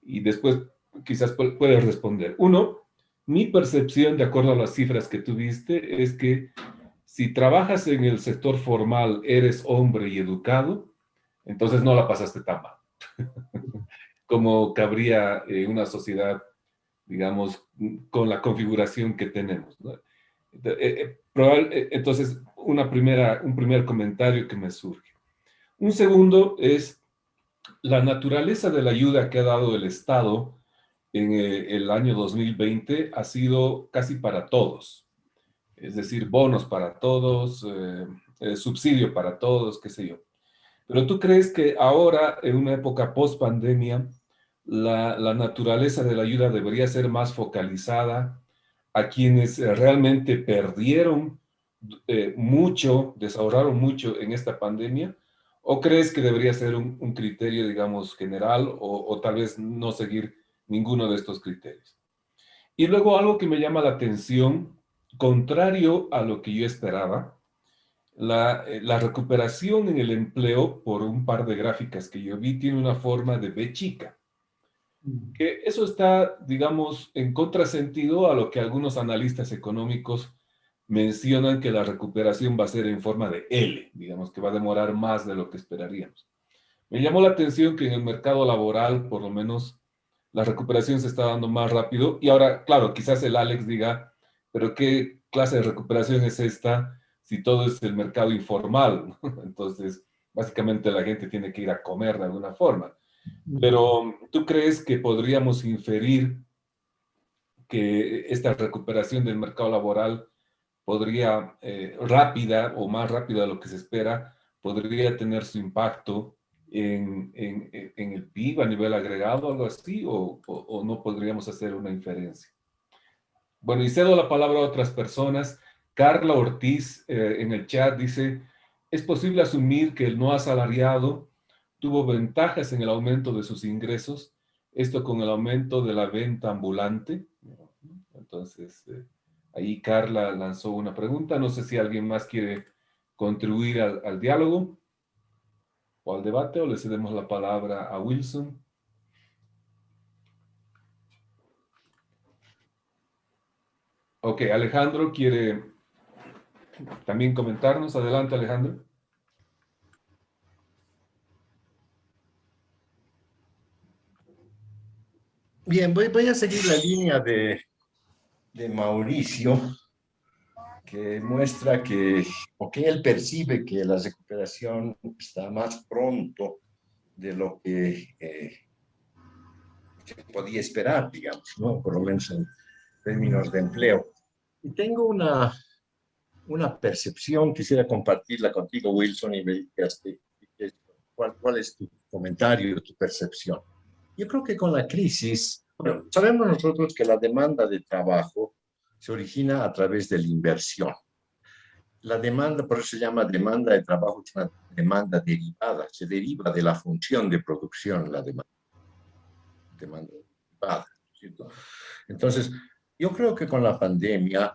y después quizás puedes responder. Uno, mi percepción, de acuerdo a las cifras que tuviste, es que si trabajas en el sector formal, eres hombre y educado, entonces no la pasaste tan mal. Como cabría una sociedad, digamos, con la configuración que tenemos, ¿no? Entonces, un primer comentario que me surge. Un segundo es la naturaleza de la ayuda que ha dado el Estado en el año 2020 ha sido casi para todos. Es decir, bonos para todos, subsidio para todos, qué sé yo. Pero ¿tú crees que ahora, en una época post-pandemia, la naturaleza de la ayuda debería ser más focalizada a quienes realmente perdieron mucho, desahorraron mucho en esta pandemia? ¿O crees que debería ser un criterio, digamos, general o tal vez no seguir ninguno de estos criterios? Y luego algo que me llama la atención, contrario a lo que yo esperaba, la recuperación en el empleo, por un par de gráficas que yo vi, tiene una forma de V chica. Que eso está, digamos, en contrasentido a lo que algunos analistas económicos mencionan, que la recuperación va a ser en forma de L, digamos que va a demorar más de lo que esperaríamos. Me llamó la atención que en el mercado laboral, por lo menos, la recuperación se está dando más rápido. Y ahora, claro, quizás el Alex diga, pero ¿qué clase de recuperación es esta si todo es el mercado informal, ¿no? Entonces, básicamente la gente tiene que ir a comer de alguna forma. Pero, ¿tú crees que podríamos inferir que esta recuperación del mercado laboral podría, rápida o más rápida de lo que se espera, podría tener su impacto en el PIB a nivel agregado, algo así, o no podríamos hacer una inferencia? Bueno, y cedo la palabra a otras personas. Carla Ortiz en el chat dice, ¿es posible asumir que el no asalariado tuvo ventajas en el aumento de sus ingresos? Esto con el aumento de la venta ambulante. Entonces, ahí Carla lanzó una pregunta. No sé si alguien más quiere contribuir al diálogo o al debate, o le cedemos la palabra a Wilson. Ok, Alejandro quiere también comentarnos. Adelante, Alejandro. Bien, voy a seguir la línea de Mauricio, que muestra o que él percibe que la recuperación está más pronto de lo que se podía esperar, digamos, ¿no? Por lo menos en términos de empleo. Y tengo una percepción, quisiera compartirla contigo, Wilson, y me digas cuál es tu comentario, tu percepción. Yo creo que con la crisis, bueno, sabemos nosotros que la demanda de trabajo se origina a través de la inversión. La demanda, por eso se llama demanda de trabajo, es una demanda derivada, se deriva de la función de producción, la demanda derivada, ¿cierto? Entonces, yo creo que con la pandemia,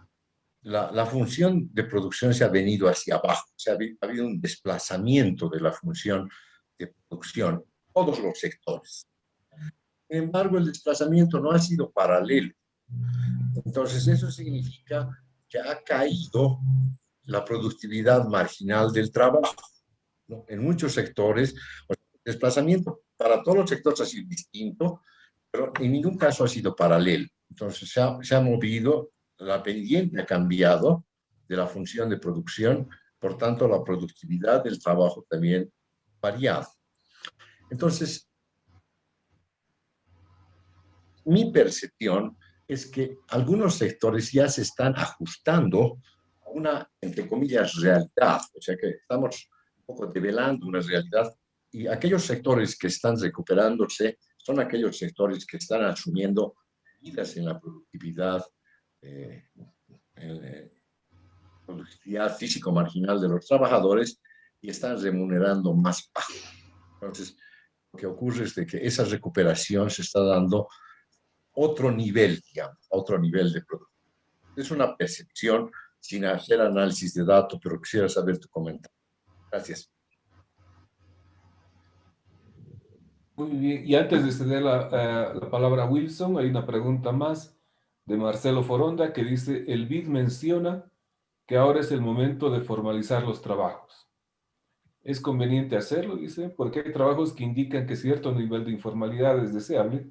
la función de producción se ha venido hacia abajo, ha habido un desplazamiento de la función de producción en todos los sectores. Sin embargo, el desplazamiento no ha sido paralelo. Entonces, eso significa que ha caído la productividad marginal del trabajo, ¿no? En muchos sectores, el desplazamiento para todos los sectores ha sido distinto, pero en ningún caso ha sido paralelo. Entonces, se ha movido, la pendiente ha cambiado de la función de producción, por tanto, la productividad del trabajo también ha variado. Entonces, mi percepción es que algunos sectores ya se están ajustando a una, entre comillas, realidad. O sea que estamos un poco develando una realidad y aquellos sectores que están recuperándose son aquellos sectores que están asumiendo medidas en la productividad, productividad físico-marginal de los trabajadores y están remunerando más bajo. Entonces, lo que ocurre es de que esa recuperación se está dando otro nivel, digamos, otro nivel de producción. Es una percepción sin hacer análisis de datos, pero quisiera saber tu comentario. Gracias. Muy bien. Y antes de ceder la palabra a Wilson, hay una pregunta más de Marcelo Foronda que dice, el BID menciona que ahora es el momento de formalizar los trabajos. ¿Es conveniente hacerlo? Dice, porque hay trabajos que indican que cierto nivel de informalidad es deseable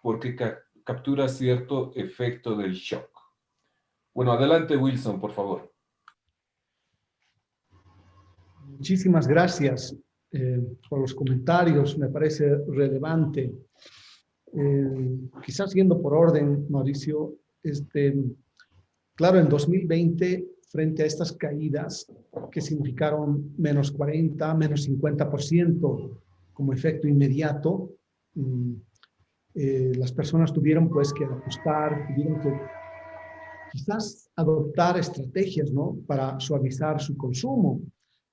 porque captura cierto efecto del shock. Bueno, adelante Wilson, por favor. Muchísimas gracias por los comentarios, me parece relevante. Quizás yendo por orden, Mauricio, claro, en 2020, frente a estas caídas que significaron menos 40, menos 50% como efecto inmediato, las personas tuvieron pues que ajustar, tuvieron que quizás adoptar estrategias, ¿no?, para suavizar su consumo,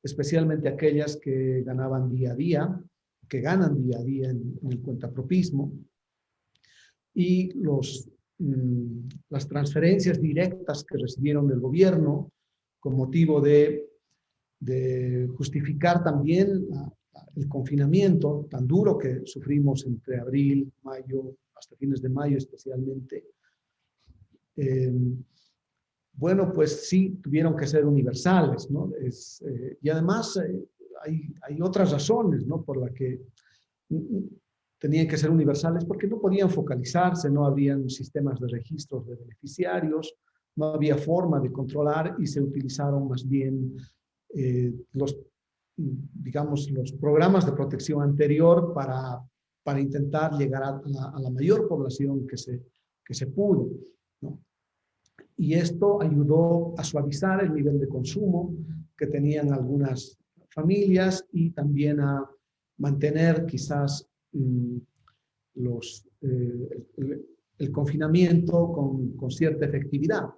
especialmente aquellas que ganaban día a día, que ganan día a día en el cuentapropismo, y las transferencias directas que recibieron del gobierno con motivo de justificar también el confinamiento tan duro que sufrimos entre abril, mayo, hasta fines de mayo especialmente. Bueno, pues sí, tuvieron que ser universales, ¿no? Y además hay otras razones, ¿no?, por las que tenían que ser universales, porque no podían focalizarse, no habrían sistemas de registros de beneficiarios, no había forma de controlar y se utilizaron más bien digamos, los programas de protección anterior para intentar llegar a la mayor población que se pudo, ¿no? Y esto ayudó a suavizar el nivel de consumo que tenían algunas familias y también a mantener quizás el confinamiento con cierta efectividad.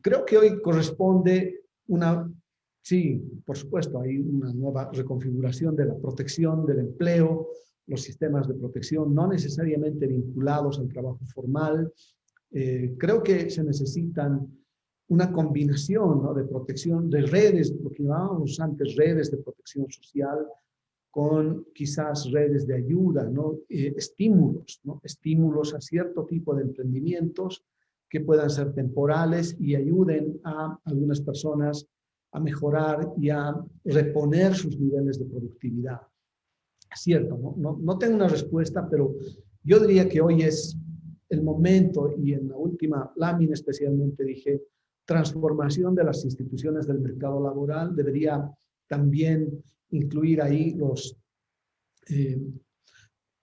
Creo que hoy corresponde sí, por supuesto, hay una nueva reconfiguración de la protección del empleo, los sistemas de protección no necesariamente vinculados al trabajo formal. Creo que se necesitan una combinación, ¿no?, de protección, de redes, lo que llamábamos antes redes de protección social, con quizás redes de ayuda, ¿no? Estímulos, ¿no? Estímulos a cierto tipo de emprendimientos que puedan ser temporales y ayuden a algunas personas a mejorar y a reponer sus niveles de productividad. Es cierto, no tengo una respuesta, pero yo diría que hoy es el momento, y en la última lámina especialmente dije, transformación de las instituciones del mercado laboral, debería también incluir ahí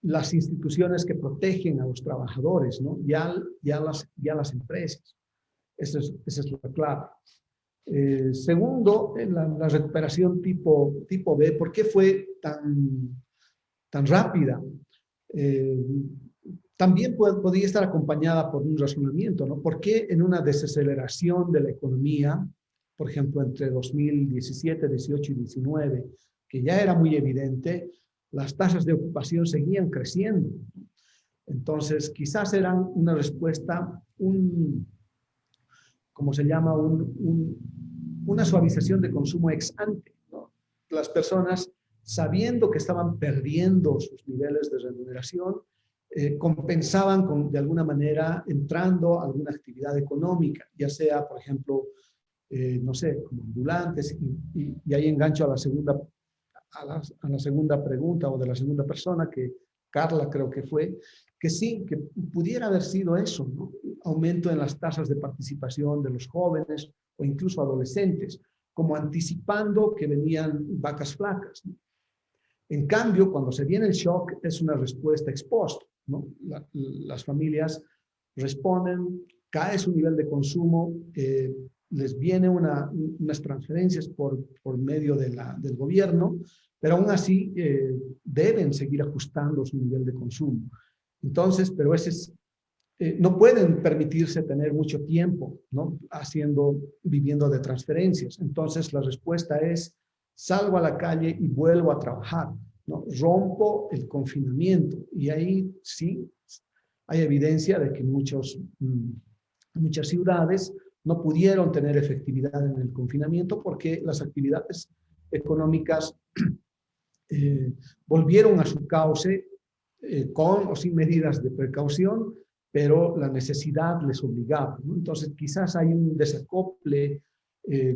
las instituciones que protegen a los trabajadores, ¿no? Ya las empresas. Esa es la clave. Segundo, la recuperación tipo B, ¿por qué fue tan rápida? También podría estar acompañada por un razonamiento, ¿no? ¿Por qué en una desaceleración de la economía, por ejemplo, entre 2017, 18 y 19, que ya era muy evidente, las tasas de ocupación seguían creciendo? Entonces, quizás eran una respuesta, ¿cómo se llama? Una suavización de consumo ex ante, ¿no? Las personas, sabiendo que estaban perdiendo sus niveles de remuneración, compensaban de alguna manera entrando a alguna actividad económica, ya sea, por ejemplo, no sé, como ambulantes, y ahí engancho a la segunda pregunta o de la segunda persona, que Carla creo que fue, que sí, que pudiera haber sido eso, ¿no? Aumento en las tasas de participación de los jóvenes o incluso adolescentes, como anticipando que venían vacas flacas, ¿no? En cambio, cuando se viene el shock, es una respuesta ex post, ¿no? Las familias responden, cae su nivel de consumo, les viene unas transferencias por medio del gobierno, pero aún así deben seguir ajustando su nivel de consumo. Entonces, pero no pueden permitirse tener mucho tiempo, ¿no?, viviendo de transferencias. Entonces, la respuesta es: salgo a la calle y vuelvo a trabajar, ¿no? Rompo el confinamiento. Y ahí sí hay evidencia de que muchas ciudades no pudieron tener efectividad en el confinamiento porque las actividades económicas volvieron a su cauce con o sin medidas de precaución, pero la necesidad les obligaba, ¿no? Entonces, quizás hay un desacople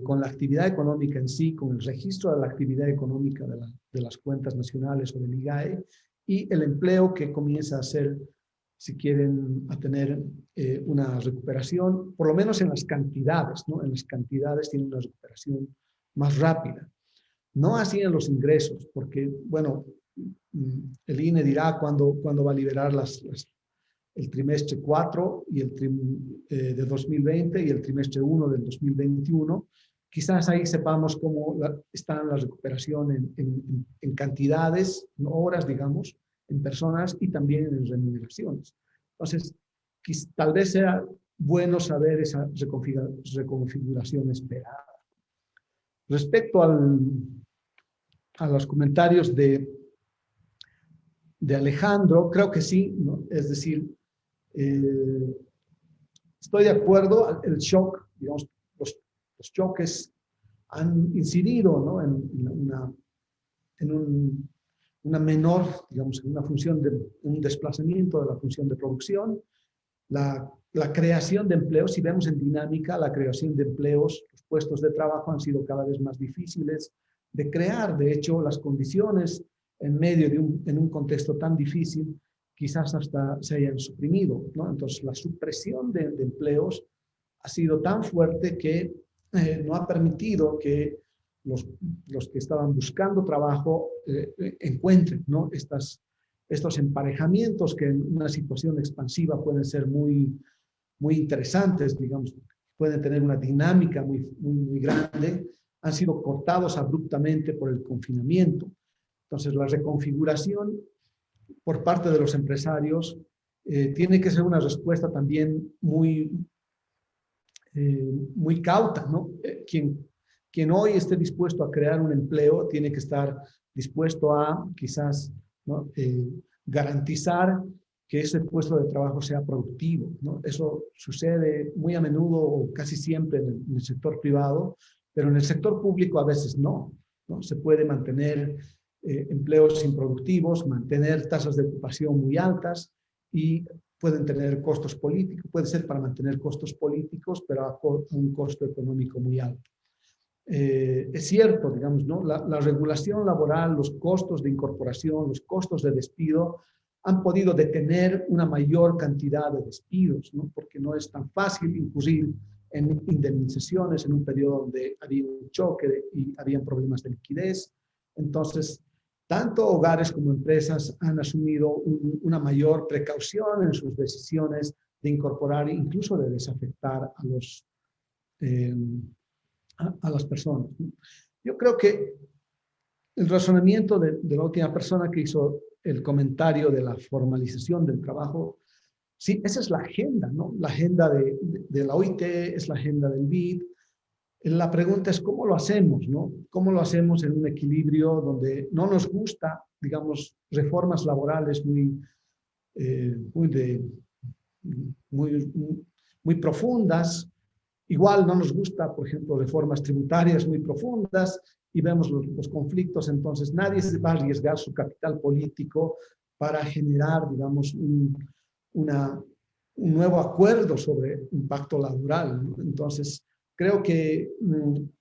con la actividad económica en sí, con el registro de la actividad económica de las cuentas nacionales o del IGAE, y el empleo que comienza a ser, si quieren, a tener una recuperación, por lo menos en las cantidades, ¿no? En las cantidades tiene una recuperación más rápida. No así en los ingresos, porque, bueno, el INE dirá cuándo va a liberar el trimestre 4 y de 2020 y el trimestre 1 del 2021. Quizás ahí sepamos cómo está la recuperación en cantidades, en horas, digamos, en personas y también en remuneraciones. Entonces, tal vez sea bueno saber esa reconfiguración esperada. Respecto a los comentarios de Alejandro, creo que sí, ¿no? Es decir, estoy de acuerdo, el shock, digamos, los choques han incidido, ¿no?, en una menor, digamos, en una función un desplazamiento de la función de producción, la creación de empleos. Si vemos en dinámica, la creación de empleos, los puestos de trabajo han sido cada vez más difíciles de crear. De hecho, las condiciones en medio en un contexto tan difícil, quizás hasta se hayan suprimido, ¿no? Entonces, la supresión de empleos ha sido tan fuerte que no ha permitido que los que estaban buscando trabajo encuentren, ¿no? Estos emparejamientos que en una situación expansiva pueden ser muy interesantes, digamos, pueden tener una dinámica muy grande, han sido cortados abruptamente por el confinamiento. Entonces, la reconfiguración por parte de los empresarios tiene que ser una respuesta también muy cauta, ¿no? Quien hoy esté dispuesto a crear un empleo tiene que estar dispuesto a quizás, ¿no? Garantizar que ese puesto de trabajo sea productivo, ¿no? Eso sucede muy a menudo o casi siempre en el sector privado, pero en el sector público a veces no, ¿no? Se puede mantener empleos improductivos, mantener tasas de ocupación muy altas y pueden tener costos políticos, puede ser para mantener costos políticos, pero a un costo económico muy alto. Es cierto, digamos, ¿no? La regulación laboral, los costos de incorporación, los costos de despido han podido detener una mayor cantidad de despidos, ¿no? Porque no es tan fácil incurrir en indemnizaciones en un periodo donde había un choque y habían problemas de liquidez. Entonces, tanto hogares como empresas han asumido una mayor precaución en sus decisiones de incorporar, incluso de desafectar a las personas. Yo creo que el razonamiento de la última persona que hizo el comentario de la formalización del trabajo, sí, esa es la agenda, ¿no? La agenda de la OIT, es la agenda del BID. La pregunta es cómo lo hacemos, ¿no? ¿Cómo lo hacemos en un equilibrio donde no nos gusta, digamos, reformas laborales muy profundas? Igual no nos gusta, por ejemplo, reformas tributarias muy profundas y vemos los conflictos, entonces nadie se va a arriesgar su capital político para generar, digamos, un nuevo acuerdo sobre impacto laboral, ¿no? Entonces, creo que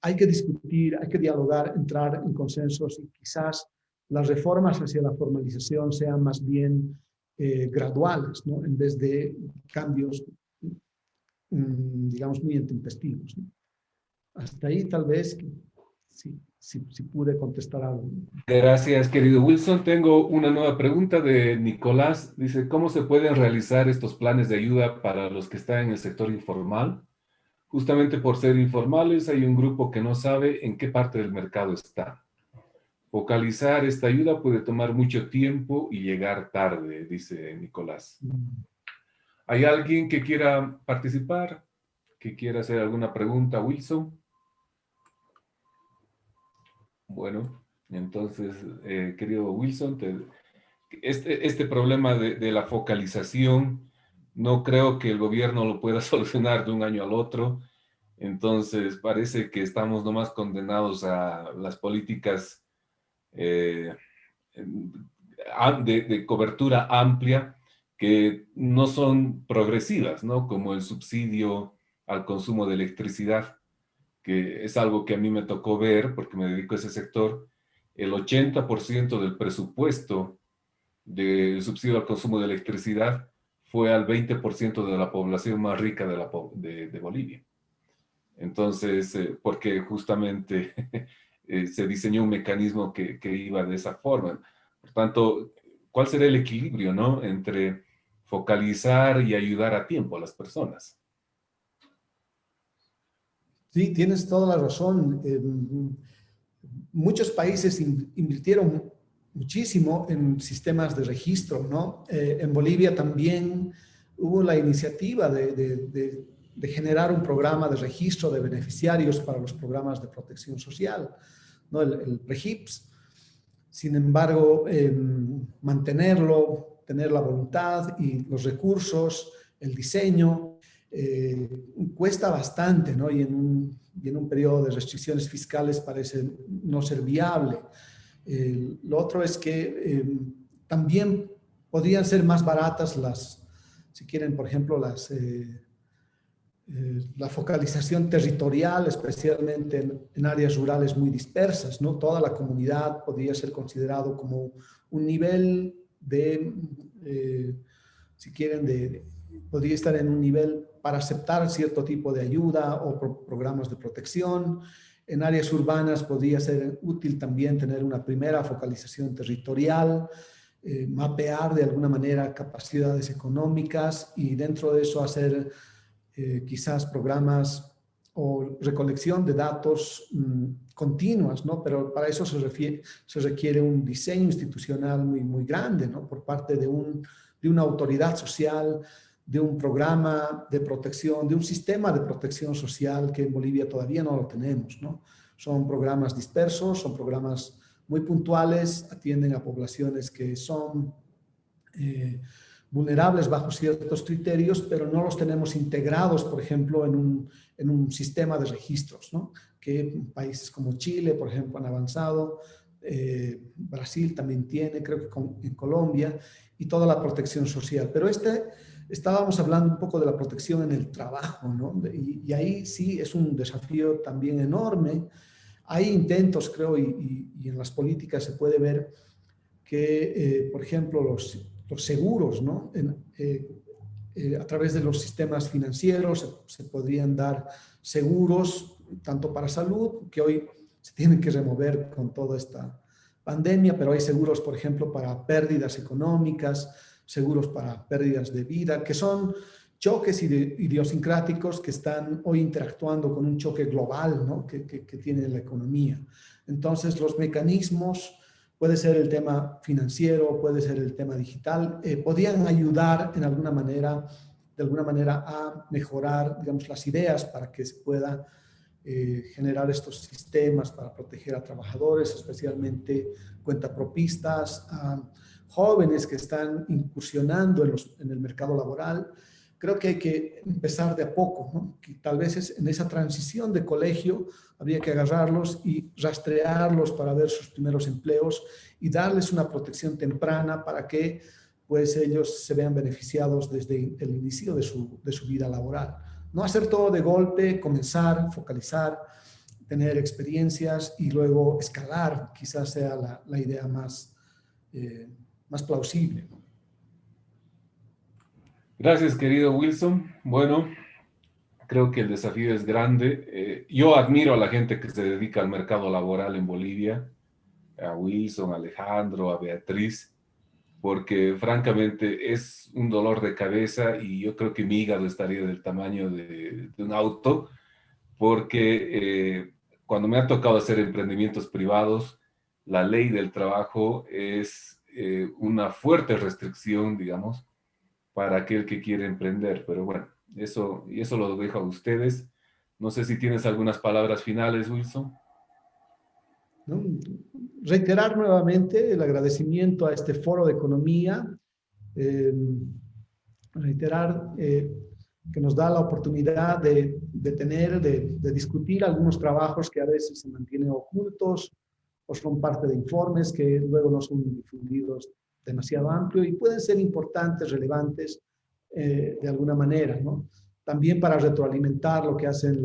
hay que discutir, hay que dialogar, entrar en consensos y quizás las reformas hacia la formalización sean más bien graduales, ¿no? En vez de cambios digamos, muy intempestivos, ¿no? Hasta ahí tal vez sí pude contestar algo. Gracias, querido Wilson. Tengo una nueva pregunta de Nicolás. Dice, ¿cómo se pueden realizar estos planes de ayuda para los que están en el sector informal? Justamente por ser informales, hay un grupo que no sabe en qué parte del mercado está. Focalizar esta ayuda puede tomar mucho tiempo y llegar tarde, dice Nicolás. ¿Hay alguien que quiera participar? ¿Que quiera hacer alguna pregunta, Wilson? Bueno, entonces, querido Wilson, este problema de la focalización, no creo que el gobierno lo pueda solucionar de un año al otro. Entonces, parece que estamos nomás condenados a las políticas de cobertura amplia que no son progresivas, ¿no? Como el subsidio al consumo de electricidad, que es algo que a mí me tocó ver porque me dedico a ese sector. El 80% del presupuesto del subsidio al consumo de electricidad fue al 20% de la población más rica de Bolivia. Entonces, porque justamente se diseñó un mecanismo que iba de esa forma. Por tanto, ¿cuál será el equilibrio, ¿no? Entre focalizar y ayudar a tiempo a las personas? Sí, tienes toda la razón. Muchos países invirtieron muchísimo en sistemas de registro, ¿no? En Bolivia también hubo la iniciativa de generar un programa de registro de beneficiarios para los programas de protección social, ¿no? El REGIPS. Sin embargo, mantenerlo, tener la voluntad y los recursos, el diseño, cuesta bastante, ¿no? Y en un periodo de restricciones fiscales parece no ser viable. Lo otro es que también podrían ser más baratas si quieren, por ejemplo, la focalización territorial, especialmente en áreas rurales muy dispersas, ¿no? Toda la comunidad podría ser considerado como un nivel si quieren, podría estar en un nivel para aceptar cierto tipo de ayuda o programas de protección. En áreas urbanas podría ser útil también tener una primera focalización territorial, mapear de alguna manera capacidades económicas y dentro de eso hacer quizás programas o recolección de datos continuas, ¿no? Pero para eso se requiere un diseño institucional muy, muy grande, ¿no? Por parte de una autoridad social, de un programa de protección, de un sistema de protección social que en Bolivia todavía no lo tenemos, ¿no? Son programas dispersos, son programas muy puntuales, atienden a poblaciones que son vulnerables bajo ciertos criterios, pero no los tenemos integrados, por ejemplo, en un sistema de registros, ¿no? Que países como Chile, por ejemplo, han avanzado, Brasil también tiene, creo que en Colombia, y toda la protección social. Pero estábamos hablando un poco de la protección en el trabajo, ¿no? Y ahí sí es un desafío también enorme. Hay intentos, creo, y en las políticas se puede ver que, por ejemplo, los seguros, ¿no? A través de los sistemas financieros se podrían dar seguros, tanto para salud, que hoy se tienen que remover con toda esta pandemia, pero hay seguros, por ejemplo, para pérdidas económicas, seguros para pérdidas de vida, que son choques idiosincráticos que están hoy interactuando con un choque global, ¿no? que tiene la economía. Entonces, los mecanismos, puede ser el tema financiero, puede ser el tema digital, podrían ayudar de alguna manera a mejorar, digamos, las ideas para que se pueda generar estos sistemas para proteger a trabajadores, especialmente cuentapropistas, a jóvenes que están incursionando en el mercado laboral. Creo que hay que empezar de a poco, ¿no? Que tal vez en esa transición de colegio habría que agarrarlos y rastrearlos para ver sus primeros empleos y darles una protección temprana para que pues ellos se vean beneficiados desde el inicio de su vida laboral. No hacer todo de golpe, comenzar, focalizar, tener experiencias y luego escalar, quizás sea la idea más plausible, ¿no? Gracias, querido Wilson. Bueno, creo que el desafío es grande. Yo admiro a la gente que se dedica al mercado laboral en Bolivia, a Wilson, a Alejandro, a Beatriz, porque francamente es un dolor de cabeza y yo creo que mi hígado estaría del tamaño de un auto, porque cuando me ha tocado hacer emprendimientos privados, la ley del trabajo es una fuerte restricción, digamos, para aquel que quiere emprender. Pero bueno, eso lo dejo a ustedes. No sé si tienes algunas palabras finales, Wilson. ¿No? Reiterar nuevamente el agradecimiento a este foro de economía, reiterar que nos da la oportunidad de discutir algunos trabajos que a veces se mantienen ocultos o son parte de informes que luego no son difundidos demasiado amplio y pueden ser importantes, relevantes de alguna manera, ¿no? También para retroalimentar lo que hacen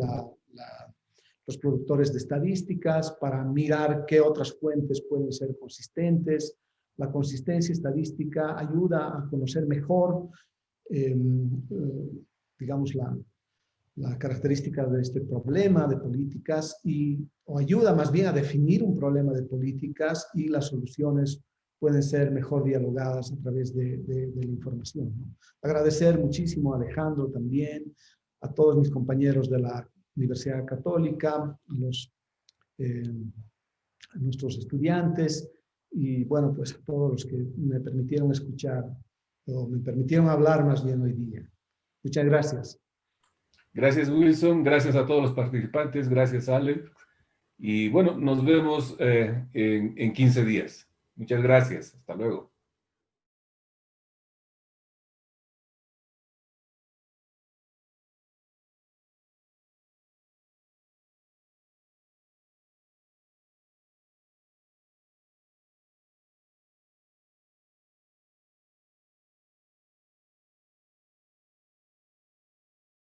los productores de estadísticas, para mirar qué otras fuentes pueden ser consistentes. La consistencia estadística ayuda a conocer mejor, digamos, la característica de este problema de políticas o ayuda más bien a definir un problema de políticas y las soluciones pueden ser mejor dialogadas a través de la información, ¿no? Agradecer muchísimo a Alejandro también, a todos mis compañeros de la Universidad Católica, a nuestros estudiantes y bueno, pues a todos los que me permitieron escuchar o me permitieron hablar más bien hoy día. Muchas gracias. Gracias, Wilson. Gracias a todos los participantes. Gracias, Alex. Y bueno, nos vemos en 15 días. Muchas gracias. Hasta luego.